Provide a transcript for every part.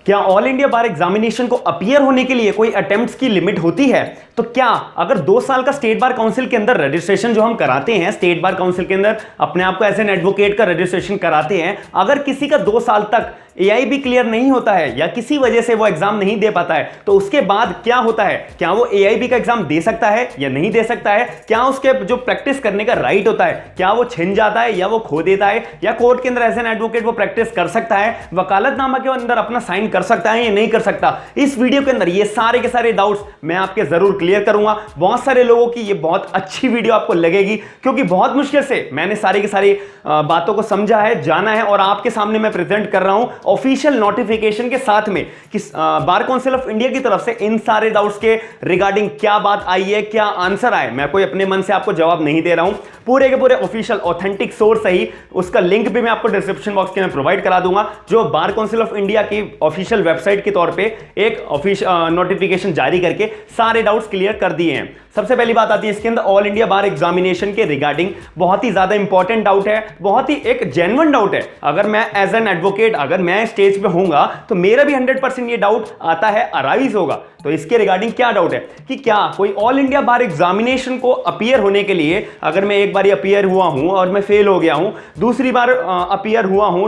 क्या all India बार examination को appear होने के लिए कोई अटेम्प्ट्स की लिमिट होती है? तो क्या अगर 2 साल का स्टेट बार काउंसिल के अंदर रजिस्ट्रेशन जो हम कराते हैं, स्टेट बार काउंसिल के अंदर अपने आप को एज एन एडवोकेट का रजिस्ट्रेशन कराते हैं, अगर किसी का 2 साल तक एआईबी क्लियर नहीं होता है या किसी वजह से वो एग्जाम नहीं दे पाता है, तो उसके बाद क्या होता है? क्या वो एआईबी का एग्जाम दे सकता है या नहीं दे सकता है? क्या उसके जो प्रैक्टिस करने का राइट होता है, क्या वो छिन जाता है या वो खो देता है, या कोर्ट के अंदर एज एन एडवोकेट वो प्रैक्टिस कर सकता है, वकालतनामा के अंदर अपना साइन कर सकता है या नहीं कर सकता? इस वीडियो के अंदर ये सारे के सारे डाउट्स मैं आपके जरूर क्लियर करूंगा। बहुत सारे लोगों की ये बहुत अच्छी वीडियो आपको लगेगी, क्योंकि बहुत मुश्किल से मैंने सारी की सारी बातों को समझा है, जाना है, और आपके सामने मैं प्रेजेंट कर रहा हूं ऑफिशियल नोटिफिकेशन के साथ में कि बार काउंसिल ऑफ इंडिया की तरफ से इन सारे डाउट्स के रिगार्डिंग क्या बात आई है, क्या आंसर आए। मैं कोई अपने मन से आपको जवाब नहीं दे रहा हूं, पूरे के पूरे ऑफिशियल ऑथेंटिक सोर्स सही, उसका लिंक भी मैं आपको डिस्क्रिप्शन बॉक्स के में प्रोवाइड करा दूंगा, जो बार काउंसिल ऑफ इंडिया की ऑफिशियल वेबसाइट के तौर पे एक ऑफिशियल नोटिफिकेशन जारी करके सारे डाउट्स क्लियर कर दिए हैं। सबसे पहली बात आती है इसके अंदर ऑल इंडिया बार एग्जामिनेशन के रिगार्डिंग, बहुत ही ज्यादा इंपॉर्टेंट डाउट है, बहुत ही एक जेन्युइन डाउट है। अगर मैं एज एन एडवोकेट अगर मैं स्टेज पे होऊंगा तो मेरा भी 100% ये डाउट आता है, अराइज होगा। तो इसके रिगार्डिंग क्या डाउट है कि क्या कोई ऑल इंडिया बार एग्जामिनेशन को अपीयर होने के लिए, अगर मैं एक बार अपीयर हुआ हूं और मैं फेल हो गया हूं, दूसरी बार अपीयर हुआ हूं,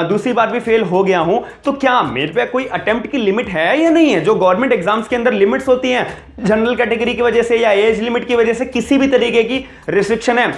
दूसरी बार भी फेल हो गया हूं, तो क्या मेरे पे कोई अटेम्प्ट की लिमिट है या नहीं है? जो गवर्नमेंट एग्जाम्स के अंदर लिमिट्स होती हैं, जनरल कैटेगरी की वजह से या एज लिमिट की वजह से किसी भी तरीके की रिस्ट्रिक्शन है?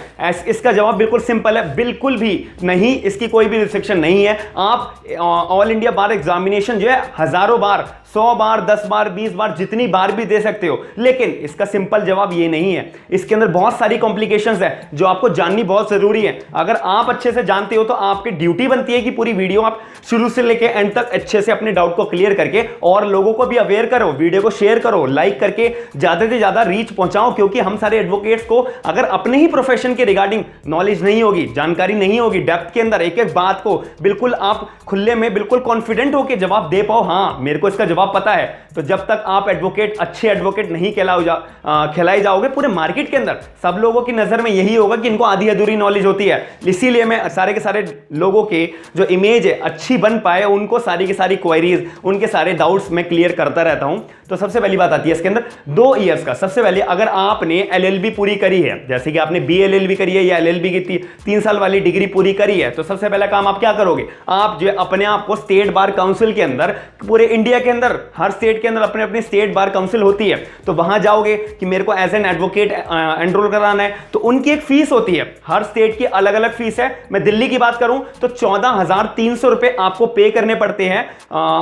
इसका जवाब बिल्कुल सिंपल है, बिल्कुल भी नहीं, इसकी कोई भी रिस्ट्रिक्शन नहीं है। आप ऑल इंडिया बार एग्जामिनेशन जो है हजारों बार, 100 बार, 10 बार, 20 बार, जितनी बार भी दे सकते हो, लेकिन इसका सिंपल जवाब ये नहीं है। इसके अंदर बहुत सारी कॉम्प्लिकेशंस है जो आपको जाननी बहुत जरूरी है। अगर आप अच्छे से जानते हो तो आपकी ड्यूटी बनती है कि पूरी वीडियो आप शुरू से लेकर एंड तक अच्छे से अपने डाउट को क्लियर करके और लोगों को भी अवेयर करो, वीडियो को शेयर करो, लाइक करके ज्यादा से ज्यादा रीच पहुंचाओ, क्योंकि हम सारे एडवोकेट्स को अगर अपने ही प्रोफेशन के रिगार्डिंग नॉलेज नहीं होगी, जानकारी नहीं होगी, डेप्थ के अंदर एक एक बात को बिल्कुल आप खुले में बिल्कुल कॉन्फिडेंट होकर जवाब दे पाओ, हाँ मेरे को इसका जवाब पता है, तो जब तक आप एडवोकेट अच्छे एडवोकेट नहीं खिलाए जाओगे पूरे मार्केट के अंदर, सब लोगों की नजर में यही होगा कि इनको आधी अधूरी नॉलेज होती है। इसीलिए मैं सारे के सारे लोगों के जो इमेज है अच्छी बन पाए, उनको सारी की सारी क्वेरीज, उनके सारे डाउट्स मैं क्लियर करता रहता हूं। तो सबसे पहली बात आती है इसके अंदर 2 इयर्स का। सबसे पहले अगर आपने एलएलबी पूरी करी है, जैसे कि आपने बीएलएलबी करी है या एलएलबी की 3 साल वाली डिग्री पूरी करी है, तो सबसे पहला काम आप क्या करोगे? आप जो अपने आप को स्टेट बार काउंसिल के अंदर, पूरे इंडिया के अंदर हर स्टेट के अंदर अपने अपनी स्टेट बार काउंसिल होती है, तो वहां जाओगे कि मेरे को एज एन एडवोकेट एनरोल कराना है, तो उनकी एक फीस होती है, हर स्टेट की अलग अलग फीस है। मैं दिल्ली की बात करूं तो 14,300 रुपए आपको पे करने पड़ते हैं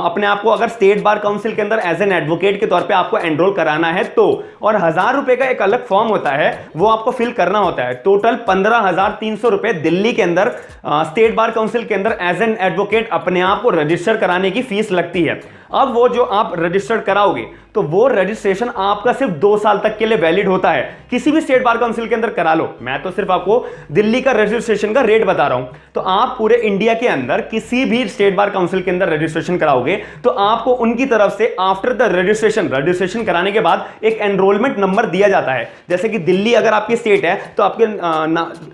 अपने आप को, अगर स्टेट बार काउंसिल के अंदर एज एन एडवोकेट के तौर पे आपको एनरोल कराना है तो। और 1,000 रुपए का एक अलग फॉर्म होता है, वो आपको फिल करना होता है। टोटल 15,300 रुपए दिल्ली के अंदर स्टेट बार काउंसिल के अंदर एज एन एडवोकेट अपने आप को रजिस्टर कराने की फीस लगती है। अब वो जो आप रजिस्टर कराओगे तो वो रजिस्ट्रेशन आपका सिर्फ 2 साल तक के लिए वैलिड होता है। किसी भी स्टेट बार काउंसिल के अंदर करा लो, मैं तो सिर्फ आपको दिल्ली का रजिस्ट्रेशन का रेट बता रहा हूं। तो आप पूरे इंडिया के अंदर किसी भी स्टेट बार काउंसिल के अंदर रजिस्ट्रेशन कराओगे तो आपको उनकी तरफ से आफ्टर द रजिस्ट्रेशन कराने के बाद एक एनरोलमेंट नंबर दिया जाता है। जैसे कि दिल्ली अगर आपकी स्टेट है तो आपके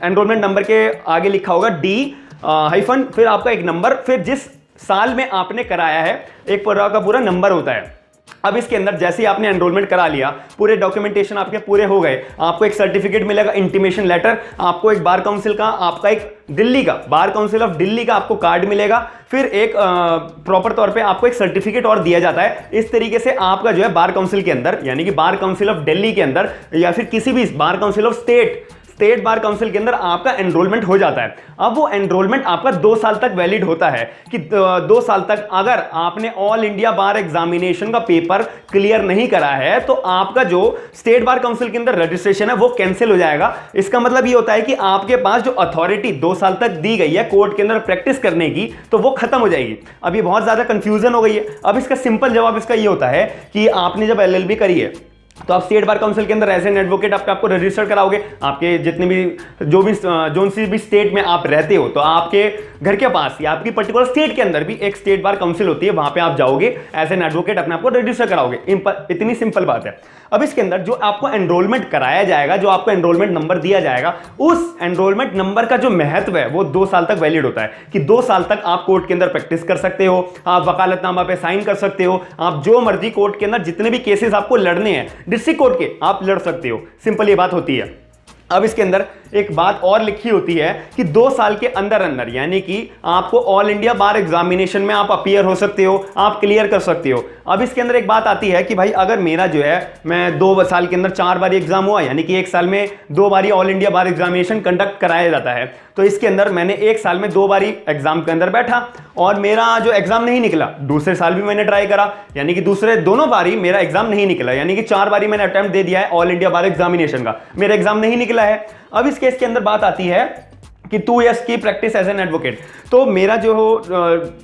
एनरोलमेंट नंबर के आगे लिखा होगा D- फिर आपका एक नंबर, फिर जिस साल में आपने कराया है एक पूरा नंबर होता है। अब इसके अंदर जैसे ही आपने एनरोलमेंट करा लिया, पूरे डॉक्यूमेंटेशन आपके पूरे हो गए, आपको एक सर्टिफिकेट मिलेगा, इंटीमेशन लेटर, आपको एक बार काउंसिल का, आपका एक दिल्ली का बार काउंसिल ऑफ दिल्ली का आपको कार्ड मिलेगा, फिर एक प्रॉपर तौर पे आपको एक सर्टिफिकेट और दिया जाता है। इस तरीके से आपका जो है बार काउंसिल के अंदर, यानी कि बार काउंसिल ऑफ दिल्ली के अंदर या फिर किसी भी bar council of state bar council के अंदर आपका एनरोलमेंट हो जाता है। अब वो एनरोलमेंट आपका 2 साल तक वैलिड होता है कि 2 साल तक अगर आपने ऑल इंडिया बार एग्जामिनेशन का पेपर क्लियर नहीं करा है तो आपका जो स्टेट बार काउंसिल के अंदर रजिस्ट्रेशन है वो कैंसिल हो जाएगा। इसका मतलब ये होता है कि आपके पास जो अथॉरिटी 2 साल तक दी गई है कोर्ट के अंदर प्रैक्टिस करने की, तो वो खत्म हो जाएगी। अब ये बहुत ज्यादा कंफ्यूजन हो गई है। अब इसका सिंपल जवाब इसका ये होता है कि आपने जब एलएलबी करी है तो आप स्टेट बार काउंसिल के अंदर एज एन एडवोकेट आपको रजिस्टर कराओगे। आपके जितने भी जो सी भी स्टेट में आप रहते हो तो आपके घर के पास या आपकी पर्टिकुलर स्टेट के अंदर भी एक स्टेट बार काउंसिल होती है, वहां पे आप जाओगे एज एन एडवोकेट, अपने आप को रजिस्टर कराओगे। इतनी सिंपल बात है। अब इसके अंदर जो आपको एनरोलमेंट कराया जाएगा, जो आपको एनरोलमेंट नंबर दिया जाएगा, उस एनरोलमेंट नंबर का जो महत्व है वो 2 साल तक वैलिड होता है कि 2 साल तक आप कोर्ट के अंदर प्रैक्टिस कर सकते हो, आप वकालतनामा पे साइन कर सकते हो, आप जो मर्जी कोर्ट के अंदर जितने भी केसेस आपको लड़ने हैं डिस्ट्रिक्ट कोर्ट के, आप लड़ सकते हो। सिंपल ये बात होती है। अब इसके अंदर एक बात और लिखी होती है कि 2 साल के अंदर अंदर, यानी कि आपको ऑल इंडिया बार एग्जामिनेशन में आप अपीयर हो सकते हो, आप क्लियर कर सकते हो। अब इसके अंदर एक बात आती है कि भाई अगर मेरा जो है, मैं 2 साल के अंदर 4 बार एग्जाम हुआ, यानी कि 1 साल में 2 बारी ऑल इंडिया बार एग्जामिनेशन कंडक्ट कराया जाता है, तो इसके अंदर मैंने 1 साल में 2 बारी एग्जाम के अंदर बैठा और मेरा जो एग्जाम नहीं निकला, दूसरे साल भी मैंने ट्राई करा, यानी कि दूसरे दोनों बारी मेरा एग्जाम नहीं निकला, यानी कि 4 बारी मैंने अटेम्प्ट दे दिया है ऑल इंडिया बार एग्जामिनेशन का, मेरा एग्जाम नहीं निकला है। अब इस केस के अंदर बात आती है कि 2 इयर्स की प्रैक्टिस एज एन एडवोकेट, तो मेरा जो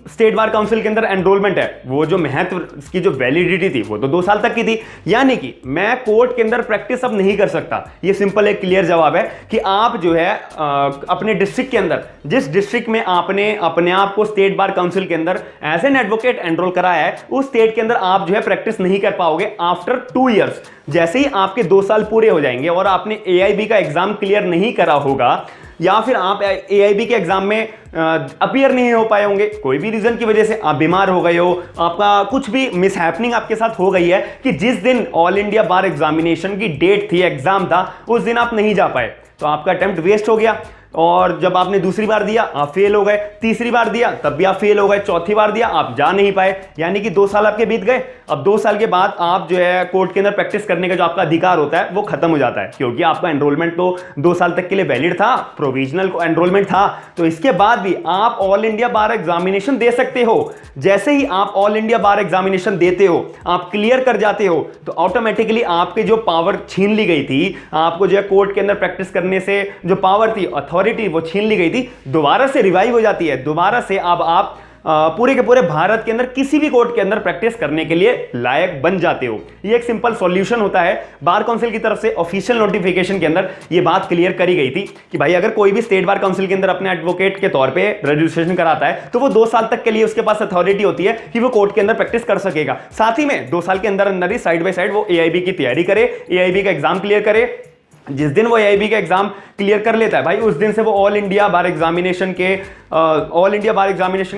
स्टेट बार काउंसिल के अंदर एनरोलमेंट है, वो जो महत्व की जो वैलिडिटी थी वो तो 2 साल तक की थी, यानी कि मैं कोर्ट के अंदर प्रैक्टिस अब नहीं कर सकता। ये सिंपल एक क्लियर जवाब है कि आप जो है अपने डिस्ट्रिक्ट के अंदर, जिस डिस्ट्रिक्ट में आपने अपने आप को स्टेट बार काउंसिल के अंदर एज एन एडवोकेट एनरोल कराया है, उस स्टेट के अंदर आप जो है प्रैक्टिस नहीं कर पाओगे आफ्टर 2 इयर्स। जैसे ही आपके 2 साल पूरे हो जाएंगे और आपने AIB का एग्जाम क्लियर नहीं करा होगा, या फिर आप AIB के एग्जाम में अपीयर नहीं हो पाए होंगे, कोई भी रीजन की वजह से आप बीमार हो गए हो, आपका कुछ भी मिसहैपनिंग आपके साथ हो गई है कि जिस दिन ऑल इंडिया बार एग्जामिनेशन की डेट थी, एग्जाम था, उस दिन आप नहीं जा पाए, तो आपका अटेम्प्ट वेस्ट हो गया। और जब आपने दूसरी बार दिया आप फेल हो गए, तीसरी बार दिया तब भी आप फेल हो गए, चौथी बार दिया आप जा नहीं पाए, यानी कि 2 साल आपके बीत गए। अब 2 साल के बाद आप जो है कोर्ट के अंदर प्रैक्टिस करने का जो आपका अधिकार होता है वो खत्म हो जाता है, क्योंकि आपका एनरोलमेंट तो 2 साल तक के लिए वैलिड था, प्रोविजनल एनरोलमेंट था, तो इसके बाद भी आप ऑल इंडिया बार एग्जामिनेशन दे सकते हो। जैसे ही आप ऑल इंडिया बार एग्जामिनेशन देते हो, आप क्लियर कर जाते हो, तो ऑटोमेटिकली आपके जो पावर छीन ली गई थी, आपको जो है कोर्ट के अंदर प्रैक्टिस करने से जो पावर थी, अथॉरिटी, वो छीन ली गई थी, दोबारा से रिवाइव हो जाती है। दोबारा से अब आप पूरे के पूरे भारत के अंदर किसी भी कोर्ट के अंदर प्रैक्टिस करने के लिए लायक बन जाते हो। ये एक सिंपल सॉल्यूशन होता है। बार काउंसिल की तरफ से ऑफिशियल नोटिफिकेशन के अंदर ये बात क्लियर करी गई थी कि भाई अगर कोई भी स्टेट बार काउंसिल के अंदर अपने एडवोकेट के तौर पे रजिस्ट्रेशन कराता है, तो वो 2 साल तक के लिए उसके पास अथॉरिटी होती है कि वो कोर्ट के अंदर प्रैक्टिस कर सकेगा। साथ ही में 2 साल के अंदर अंदर ही साइड बाय साइड वो AIB की तैयारी करे, AIB का एग्जाम क्लियर करे। जिस दिन वो AIB का एग्जाम क्लियर कर लेता है भाई, उस दिन से वो ऑल इंडिया बार एग्जामिनेशन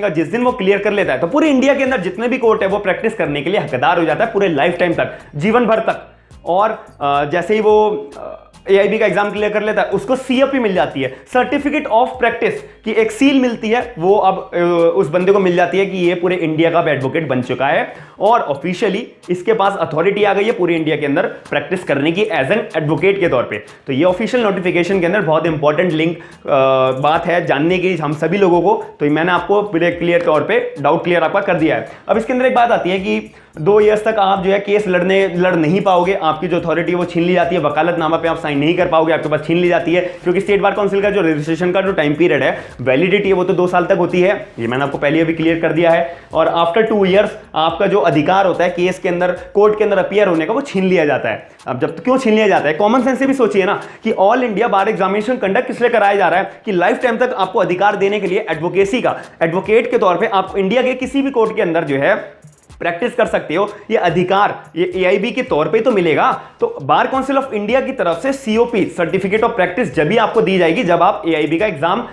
का जिस दिन वो क्लियर कर लेता है, तो पूरे इंडिया के अंदर जितने भी कोर्ट है वो प्रैक्टिस करने के लिए हकदार हो जाता है पूरे लाइफ टाइम तक, जीवन भर तक। और जैसे ही वो AIB का एग्जाम क्लियर कर लेता है, उसको CFP मिल जाती है, सर्टिफिकेट ऑफ प्रैक्टिस की एक सील मिलती है, वो अब उस बंदे को मिल जाती है कि ये पूरे इंडिया का एडवोकेट बन चुका है और ऑफिशियली इसके पास अथॉरिटी आ गई है पूरे इंडिया के अंदर प्रैक्टिस करने की एज एन एडवोकेट के तौर पे। तो ये ऑफिशियल नोटिफिकेशन के अंदर बहुत इंपॉर्टेंट लिंक बात है जानने की हम सभी लोगों को, तो मैंने आपको क्लियर तौर पे डाउट क्लियर आपका कर दिया है। अब इसके अंदर एक बात आती है कि 2 इयर्स तक आप जो है केस लड़ नहीं पाओगे, आपकी जो अथॉरिटी है वो छीन ली जाती है, वकालतनामा पे आप साइन नहीं कर पाओगे, आपके पास छीन ली जाती है, क्योंकि स्टेट बार काउंसिल का जो रजिस्ट्रेशन का जो टाइम पीरियड है, वैलिडिटी है, वो तो 2 साल तक होती है, ये मैंने आपको पहले अभी क्लियर कर दिया है। और आफ्टर 2 इयर्स आपका जो अधिकार होता है केस के अंदर, कोर्ट के अंदर अपीयर होने का, वो छीन लिया जाता है। अब जब क्यों छीन लिया जाता है, कॉमन सेंस से भी सोचिए ना कि ऑल इंडिया बार एग्जामिनेशन कंडक्ट किस लिए कराया जा रहा है कि लाइफ टाइम तक आपको अधिकार देने के लिए एडवोकेसी का, एडवोकेट के तौर पे आप इंडिया के किसी भी कोर्ट के अंदर जो है प्रैक्टिस कर सकते हो। ये अधिकार ये AIB के तौर पे तो मिलेगा, तो बार काउंसिल ऑफ इंडिया की तरफ से COP, सर्टिफिकेट ऑफ प्रैक्टिस, जब भी आपको दी जाएगी जब आप AIB का एग्जाम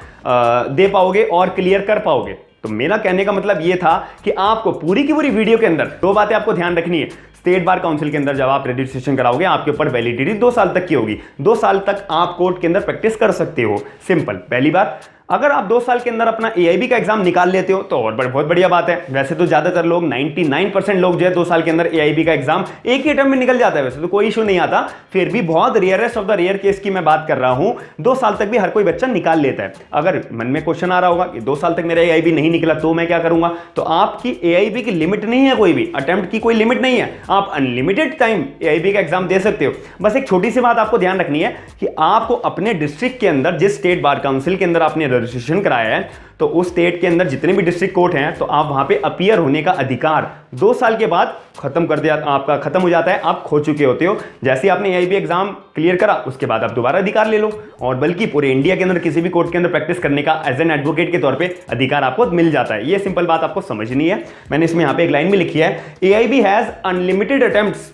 दे पाओगे और क्लियर कर पाओगे। तो मेरा कहने का मतलब ये था कि आपको पूरी की पूरी वीडियो के अंदर 2 बातें आपको ध्यान रखनी है। स्टेट बार काउंसिल के अंदर जब आप रजिस्ट्रेशन कराओगे, आपके ऊपर वैलिडिटी 2 साल तक की होगी, 2 साल तक आप कोर्ट के अंदर प्रैक्टिस कर सकते हो। सिंपल पहली बात। अगर आप 2 साल के अंदर अपना AIB का एग्जाम निकाल लेते हो तो और बहुत बढ़िया बात है। वैसे तो ज्यादातर लोग 99% लोग जो है 2 साल के अंदर AIB का एग्जाम एक ही अटेम्प्ट में निकल जाता है, वैसे तो कोई इशू नहीं आता, फिर भी बहुत rarest of the rare case की मैं बात कर रहा हूं, 2 साल तक भी हर कोई बच्चा निकाल लेता है। अगर मन में क्वेश्चन आ रहा होगा कि 2 साल तक मेरा AIB नहीं निकला तो मैं क्या करूंगा, तो आपकी AIB की लिमिट नहीं है, कोई भी अटेम्प्ट की कोई लिमिट नहीं है, आप अनलिमिटेड टाइम एआईबी का एग्जाम दे सकते हो। बस एक छोटी सी बात आपको ध्यान रखनी है कि आपको अपने डिस्ट्रिक्ट के अंदर, जिस स्टेट बार काउंसिल के अंदर आपने रजिस्ट्रेशन कराया है, तो उस स्टेट के अंदर जितने भी डिस्ट्रिक्ट कोर्ट हैं, तो आप वहां पे अपीयर होने का अधिकार 2 साल के बाद आपका खत्म हो जाता है, आप खो चुके होते हो। जैसे ही आपने एआईबी एग्जाम क्लियर करा, उसके बाद आप दोबारा अधिकार ले लो, और बल्कि पूरे इंडिया के अंदर किसी भी कोर्ट के अंदर प्रैक्टिस करने का एज एन एडवोकेट के तौर पे अधिकार आपको मिल जाता है। ये सिंपल बात आपको समझनी है। मैंने इसमें यहां पे एक लाइन में लिखी है, AIB has unlimited attempts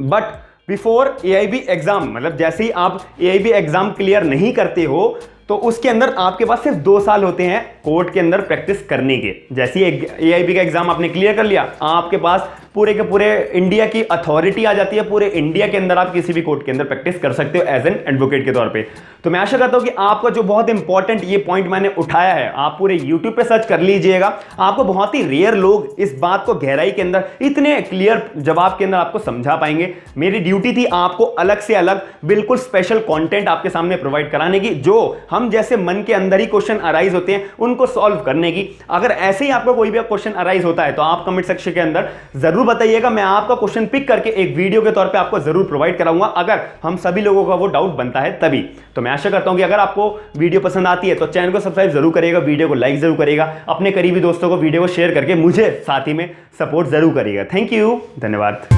but before AIB exam, मतलब जैसे ही आप एआईबी एग्जाम क्लियर नहीं करते हो तो उसके अंदर आपके पास सिर्फ 2 साल होते हैं कोर्ट के अंदर प्रैक्टिस करने के। जैसे ही एआईबी का एग्जाम आपने क्लियर कर लिया, आपके पास पूरे के पूरे इंडिया की अथॉरिटी आ जाती है, पूरे इंडिया के अंदर आप किसी भी कोर्ट के अंदर प्रैक्टिस कर सकते हो एज एन एडवोकेट के तौर पे। तो मैं आशा करता हूं कि आपका जो बहुत इंपॉर्टेंट ये पॉइंट मैंने उठाया है, आप पूरे यूट्यूब पे सर्च कर लीजिएगा। आपको बहुत ही रेयर लोग इस बात को गहराई के अंदर इतने क्लियर जवाब के अंदर आपको समझा पाएंगे। मेरी ड्यूटी थी आपको अलग से अलग बिल्कुल स्पेशल कंटेंट आपके सामने प्रोवाइड कराने की, जो हम जैसे मन के अंदर ही क्वेश्चन अराइज होते हैं उनको सॉल्व करने की। अगर ऐसे ही आपको कोई भी क्वेश्चन अराइज होता है तो आप कमेंट सेक्शन के अंदर जरूर बताइएगा, मैं आपका क्वेश्चन पिक करके एक वीडियो के तौर पे आपको जरूर प्रोवाइड कराऊंगा, अगर हम सभी लोगों का वो डाउट बनता है तभी। तो मैं आशा करता हूं कि अगर आपको वीडियो पसंद आती है तो चैनल को सब्सक्राइब जरूर करिएगा, वीडियो को लाइक जरूर करिएगा, अपने करीबी दोस्तों को वीडियो को शेयर करके मुझे साथ ही में सपोर्ट जरूर करिएगा। थैंक यू, धन्यवाद।